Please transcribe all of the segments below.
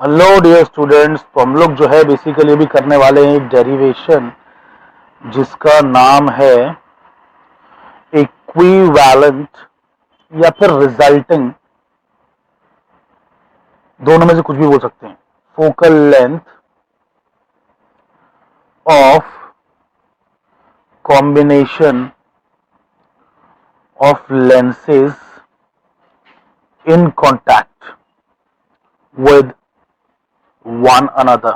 Hello dear students. तो हम लोग जो है बेसिकली अभी करने वाले हैं एक डेरिवेशन जिसका नाम है इक्विवेलेंट या फिर रिजल्टिंग, दोनों में से कुछ भी बोल सकते हैं, focal length of combination of lenses in contact with one another.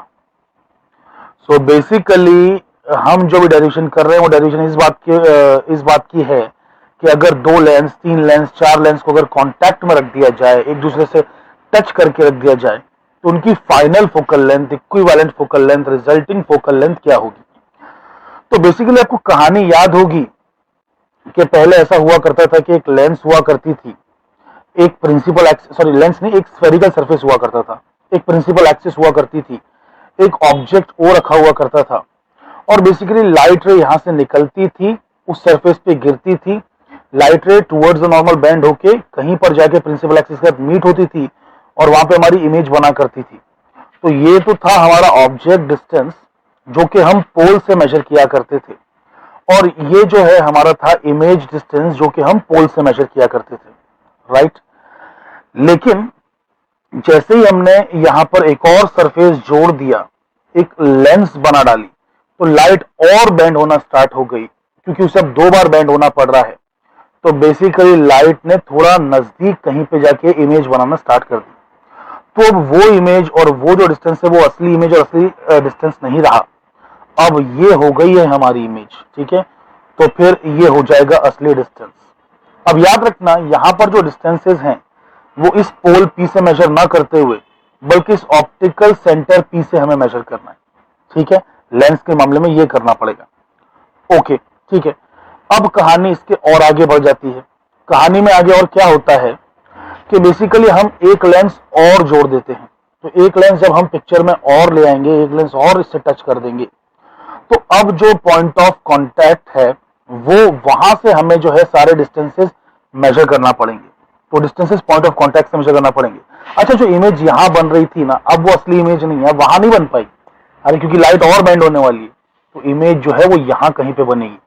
So basically हम जो भी डेरिवेशन कर रहे हैं वो डेरिवेशन इस बात की है कि अगर दो लेंस, तीन लेंस, चार लेंस को अगर कांटेक्ट में रख दिया जाए, एक दूसरे से टच करके रख दिया जाए, तो उनकी final focal length, equivalent focal length, resulting focal length क्या होगी। तो बेसिकली आपको कहानी याद होगी कि पहले ऐसा हुआ करता था कि एक लेंस हुआ करती थी, एक प्रिंसिपल एक्सिस, सॉरी लेंस नहीं, एक स्फेरिकल सरफेस हुआ करता था, एक प्रिंसिपल एक्सिस हुआ करती थी, एक ऑब्जेक्ट ओ रखा हुआ करता था, और बेसिकली लाइट रे यहां से निकलती थी, उस सरफेस पे गिरती थी, लाइट रे टुवर्ड्स द नॉर्मल बेंड होके कहीं पर जाके प्रिंसिपल एक्सिस के साथ मीट होती थी और वहां पे हमारी इमेज बना करती थी। तो ये तो था हमारा ऑब्जेक्ट डिस्टेंस जो कि हम पोल से मेजर किया करते थे, और ये जो है हमारा था इमेज डिस्टेंस जो कि हम पोल से मेजर किया करते थे, राइट। लेकिन जैसे ही हमने यहां पर एक और सरफेस जोड़ दिया, एक लेंस बना डाली, तो लाइट और बेंड होना स्टार्ट हो गई, क्योंकि उसे अब दो बार बेंड होना पड़ रहा है। तो बेसिकली लाइट ने थोड़ा नजदीक कहीं पे जाके इमेज बनाना स्टार्ट कर दी। तो अब वो इमेज और वो जो डिस्टेंस है वो असली इमेज और असली डिस्टेंस नहीं रहा, अब ये हो गई है हमारी इमेज, ठीक है। तो फिर ये हो जाएगा असली डिस्टेंस। अब याद रखना, यहां पर जो डिस्टेंसेस हैं वो इस पोल पी से मेजर ना करते हुए बल्कि इस ऑप्टिकल सेंटर पी से हमें मेजर करना है, ठीक है। लेंस के मामले में ये करना पड़ेगा, ओके, ठीक है। अब कहानी इसके और आगे बढ़ जाती है। कहानी में आगे और क्या होता है कि बेसिकली हम एक लेंस और जोड़ देते हैं। तो एक लेंस जब हम पिक्चर में और ले आएंगे, एक लेंस और इससे टच कर देंगे, तो अब जो पॉइंट ऑफ कांटेक्ट है वो वहां से हमें जो है सारे डिस्टेंसेस मेजर करना पड़ेंगे। तो डिस्टेंसेस पॉइंट ऑफ कांटेक्ट से मेजर करना पड़ेंगे। अच्छा, जो इमेज यहां बन रही थी ना, अब वो असली इमेज नहीं है, वहां नहीं बन पाई, अरे क्योंकि लाइट और बेंड होने वाली है, तो इमेज जो है वो यहां कहीं पे बनेगी,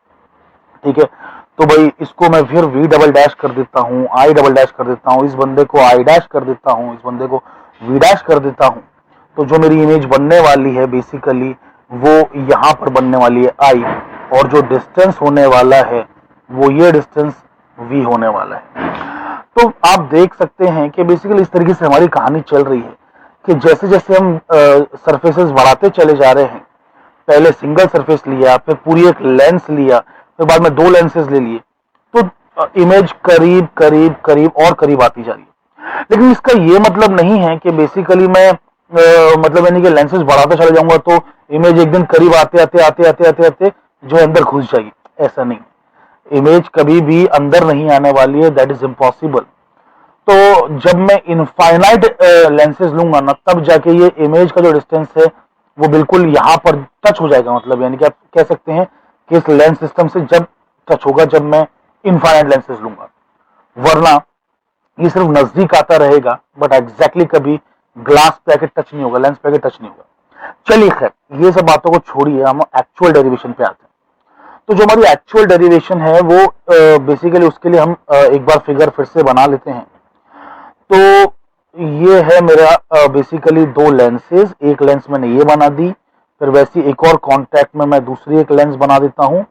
ठीक है। तो भाई इसको मैं फिर वी डबल डैश कर देता हूं, आई डबल डैश कर देता हूं, इस बंदे को आई डैश कर देता हूं, इस बंदे को वी डैश कर देता हूं। तो जो मेरी इमेज बनने वाली है बेसिकली वो यहां पर बनने वाली है आई, और जो डिस्टेंस होने वाला है वो ये डिस्टेंस वी होने वाला है। तो आप देख सकते हैं कि बेसिकली इस तरीके से हमारी कहानी चल रही है कि जैसे जैसे हम सरफेसेस बढ़ाते चले जा रहे हैं, पहले सिंगल सरफेस लिया, फिर पूरी एक लेंस लिया, फिर बाद में दो लेंसेज ले लिए, तो इमेज करीब करीब करीब और करीब आती जा रही है। लेकिन इसका ये मतलब नहीं है कि बेसिकली मैं मतलब यानी कि लेंसेज बढ़ाता चला जाऊंगा तो इमेज एक दिन करीब आते आते आते आते आते आते जो अंदर घुस जाएगी, ऐसा नहीं। इमेज कभी भी अंदर नहीं आने वाली है, दैट इज इम्पॉसिबल। तो जब मैं इनफाइनाइट लेंसेज लूंगा ना, तब जाके ये इमेज का जो डिस्टेंस है वो बिल्कुल यहां पर टच हो जाएगा। मतलब यानी कि आप कह सकते हैं कि इस लेंस सिस्टम से जब टच होगा, जब मैं इनफाइनाइट लेंसेज लूंगा, वरना ये सिर्फ नजदीक आता रहेगा, बट एग्जैक्टली कभी ग्लास पे आके टच नहीं होगा, लेंस पे आके टच नहीं होगा। चलिए खैर, ये सब बातों को छोड़िए, हम एक्चुअल डेरिवेशन पे आते हैं। तो जो हमारी एक्चुअल डेरिवेशन है वो बेसिकली उसके लिए हम एक बार फिगर फिर से बना लेते हैं। तो ये है मेरा बेसिकली दो लेंसेज, एक लेंस मैंने ये बना दी, फिर वैसी एक और कांटेक्ट में मैं दूसरी एक लेंस बना देता हूं,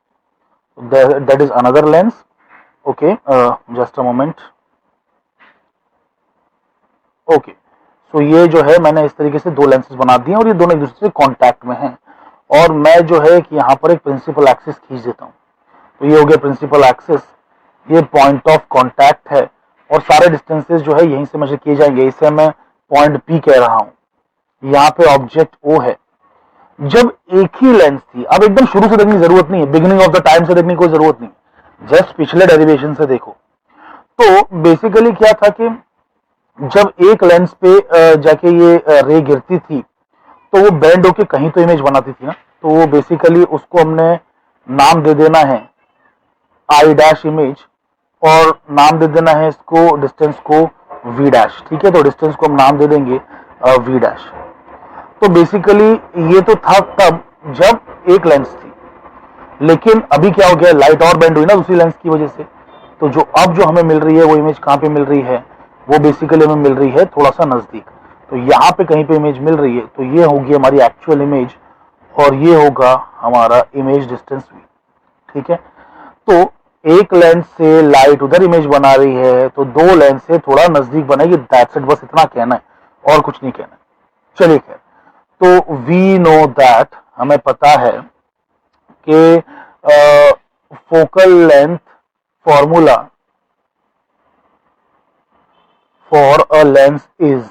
that is another lens, okay, just a moment, okay. So ये जो है मैंने इस तरीके से दो लेंसेज बना दिए और ये दोनों एक दूसरे से कांटेक्ट में हैं, और मैं जो है कि यहाँ पर एक प्रिंसिपल एक्सिस खींच देता हूँ। तो ये हो गया प्रिंसिपल एक्सिस, ये पॉइंट ऑफ कांटेक्ट है, और सारे डिस्टेंसेस जो है यहीं से मेजर किए जाएंगे। इसे मैं पॉइंट पी कह रहा हूं, यहाँ पे ऑब्जेक्ट ओ है। जब एक ही लेंस थी, अब एकदम शुरू से देखने की जरूरत नहीं है, बिगिनिंग ऑफ द टाइम से देखने की कोई जरूरत नहीं, जस्ट पिछले डेरिवेशन से देखो। तो बेसिकली क्या था कि जब एक लेंस पे जाके ये रे गिरती थी तो वो बेंड होके कहीं तो इमेज बनाती थी ना, तो वो बेसिकली उसको हमने नाम दे देना है आई डैश इमेज, और नाम दे देना है इसको डिस्टेंस को वी डैश, ठीक है। तो डिस्टेंस को हम नाम दे देंगे वी डैश। तो बेसिकली ये तो था तब जब एक लेंस थी, लेकिन अभी क्या हो गया, लाइट और बेंड हुई ना दूसरी लेंस की वजह से। तो जो अब जो हमें मिल रही है वो इमेज कहाँ पे मिल रही है, वो बेसिकली हमें मिल रही है थोड़ा सा नजदीक। तो यहाँ पे कहीं पे इमेज मिल रही है, तो ये होगी हमारी एक्चुअल इमेज और ये होगा हमारा इमेज डिस्टेंस v। ठीक है, तो एक लेंस से लाइट उधर इमेज बना रही है तो दो लेंस से थोड़ा नजदीक बनेगी, दैट्स इट, बस इतना कहना है और कुछ नहीं कहना है। चलिए खैर, तो वी नो दैट, हमें पता है कि focal length formula for a lens is,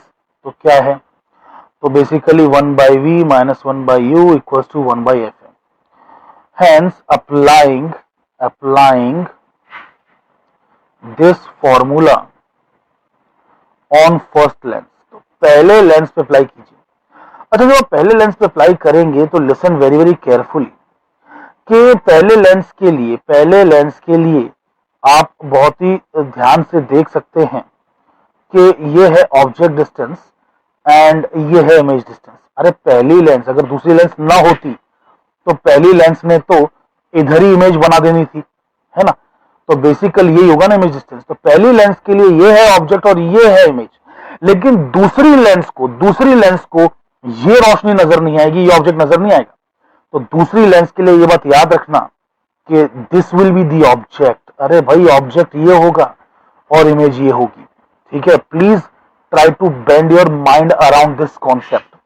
तो क्या है, तो basically 1/v minus 1/u equals to 1/fm. Hence applying this formula on first lens, तो पहले लेंस पे अप्लाई कीजिए। अच्छा, जब आप पहले लेंस पे अप्लाई करेंगे तो लिसन वेरी वेरी केयरफुली कि पहले लेंस के लिए आप बहुत ही ध्यान से देख सकते हैं कि ये है ऑब्जेक्ट डिस्टेंस एंड ये है इमेज डिस्टेंस। अरे पहली लेंस, अगर दूसरी लेंस ना होती तो पहली लेंस ने तो इधर ही इमेज बना देनी थी, है ना। तो बेसिकली यही होगा ना इमेज डिस्टेंस। तो पहली लेंस के लिए ये है ऑब्जेक्ट और ये है इमेज, लेकिन दूसरी लेंस को ये रोशनी नजर नहीं आएगी, ये ऑब्जेक्ट नजर नहीं आएगा। तो दूसरी लेंस के लिए ये बात याद रखना कि this will be the object. अरे भाई ऑब्जेक्ट ये होगा और इमेज ये होगी। ठीक है, please try to bend your mind around this concept.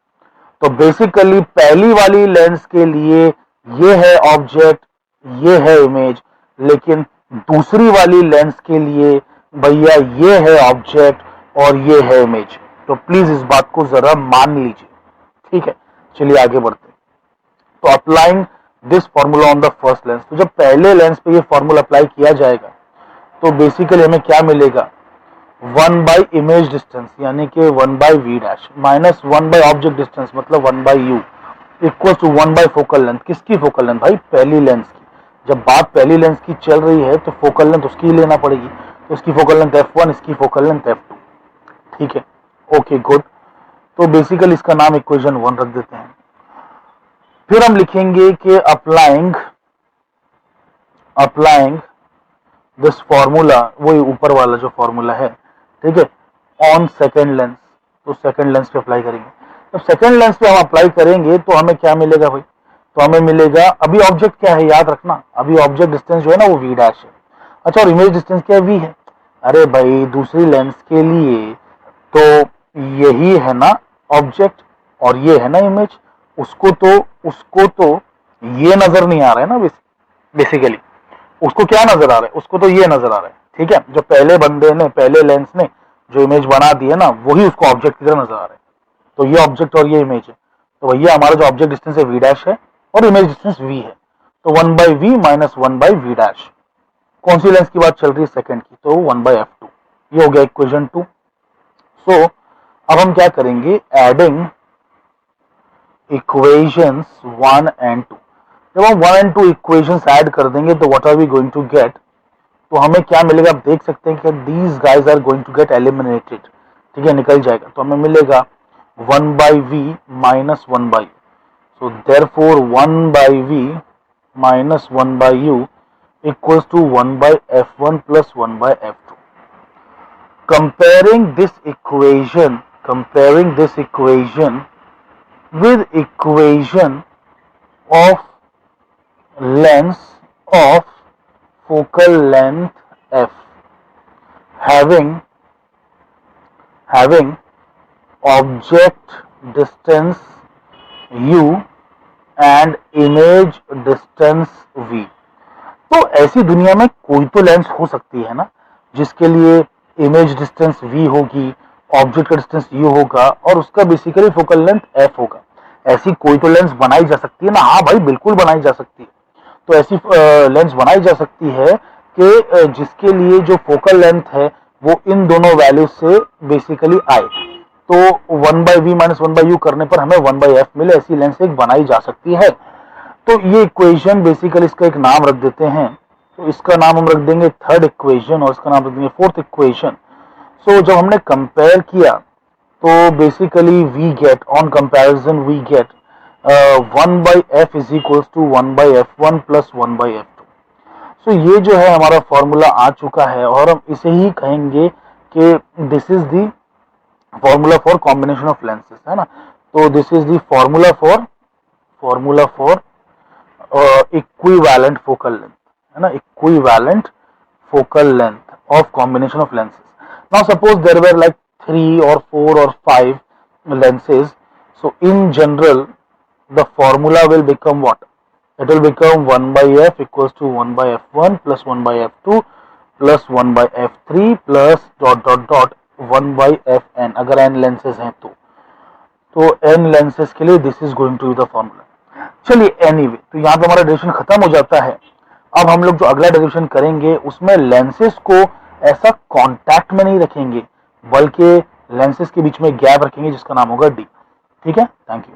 तो बेसिकली पहली वाली लेंस के लिए ये है ऑब्जेक्ट, ये है इमेज, लेकिन दूसरी वाली लेंस के लिए भैया ये है ऑब्जेक्ट और ये है इमेज। तो प्लीज इस बात को जरा मान लीजिए। ठीक है, चलिए आगे बढ़ते हैं। तो applying this formula on the first lens, तो जब पहले लेंस पे ये फॉर्मूला अप्लाई किया जाएगा तो बेसिकली हमें क्या मिलेगा, 1 इमेज डिस्टेंस यानी कि 1/v dash minus 1 object distance मतलब 1/u equal to 1 focal length. किसकी फोकल लेंथ भाई, पहली लेंस की। जब बात पहली लेंस की चल रही है तो फोकल लेंथ उसकी ही लेना पड़ेगी। तो इसकी फोकल लेंथ f1, इसकी फोकल लेंथ f2। ठीक है, ओके गुड। तो बेसिकली इसका नाम इक्वेशन 1 रख देते हैं। फिर हम लिखेंगे कि अप्लाइंग दिस फॉर्मूला, वही ऊपर वाला जो फॉर्मूला है, ठीक है, ऑन सेकेंड लेंस। तो सेकेंड लेंस पे अप्लाई करेंगे। तो सेकेंड लेंस पे हम अप्लाई करेंगे तो हमें क्या मिलेगा भाई, तो हमें मिलेगा, अभी ऑब्जेक्ट क्या है याद रखना, अभी ऑब्जेक्ट डिस्टेंस जो है ना वो v डैश है। अच्छा, और इमेज डिस्टेंस क्या है, v है। अरे भाई दूसरी लेंस के लिए तो यही है ना ऑब्जेक्ट और ये है ना इमेज। उसको तो ये नजर नहीं आ रहा है ना, बेसिकली उसको क्या नजर आ रहा है, उसको तो ये नजर आ रहा है। ठीक है, जो पहले बंदे ने, पहले लेंस ने जो इमेज बना दी है ना, वही उसको ऑब्जेक्ट की तरह नजर आ रहा है। तो ये ऑब्जेक्ट और ये इमेज है। तो भैया हमारा जो ऑब्जेक्ट डिस्टेंस है v डैश है और इमेज डिस्टेंस v है। तो 1/v माइनस 1/v डैश, कौन सी लेंस की बात चल रही है, सेकंड की, तो 1/f2। ये हो गया इक्वेशन 2। सो अब हम क्या करेंगे, एडिंग इक्वेशंस 1 एंड 2। जब हम 1 एंड 2 इक्वेशंस ऐड कर देंगे तो what are we going to get, तो हमें क्या मिलेगा, आप देख सकते हैं कि these guys are going to get eliminated. ठीक है, निकल जाएगा। तो हमें मिलेगा 1/v minus 1/u। So therefore 1/v minus 1/u equals to 1/f1 plus 1/f2। comparing this equation with equation of length of focal length f having object distance u and image distance v। तो ऐसी दुनिया में कोई तो lens हो सकती है ना जिसके लिए इमेज डिस्टेंस v होगी, ऑब्जेक्ट का डिस्टेंस u होगा और उसका बेसिकली फोकल लेंथ f होगा। ऐसी कोई तो लेंस बनाई जा सकती है ना, हाँ भाई बिल्कुल बनाई जा सकती है। तो ऐसी लेंस बनाई जा सकती है कि जिसके लिए जो फोकल लेंथ है वो इन दोनों वैल्यू से बेसिकली आए। तो 1/v माइनस 1/u करने पर हमें 1/f मिले, ऐसी लेंस एक बनाई जा सकती है। तो ये इक्वेशन बेसिकली इसका एक नाम रख देते हैं। तो इसका नाम हम रख देंगे थर्ड इक्वेशन और इसका नाम रख देंगे फोर्थ इक्वेशन। सो जब हमने कंपेयर किया तो basically we get on comparison we get 1/f is equals to 1/f1 plus 1/f2। So ये जो है हमारा फॉर्मूला आ चुका है और हम इसे ही कहेंगे कि this is the formula for combination of lenses, है ना। तो this is the formula for equivalent focal length, है ना, equivalent focal length of combination of lenses. Now suppose there were like 3 or 4 or 5 lenses. So in general the formula will become what? It will become 1/f equals to 1/f1 plus 1/f2 plus 1/f3 plus dot dot dot 1/fn अगर n lenses हैं तो n lenses के लिए this is going to be the formula। चलिए anyway, तो यहाँ पे हमारा डेरिवेशन खत्म हो जाता है। अब हम लोग जो अगला डेरिवेशन करेंगे उसमें लेंसेज को ऐसा कांटेक्ट में नहीं रखेंगे बल्कि लेंसेज के बीच में गैप रखेंगे जिसका नाम होगा डी। ठीक है, थैंक यू।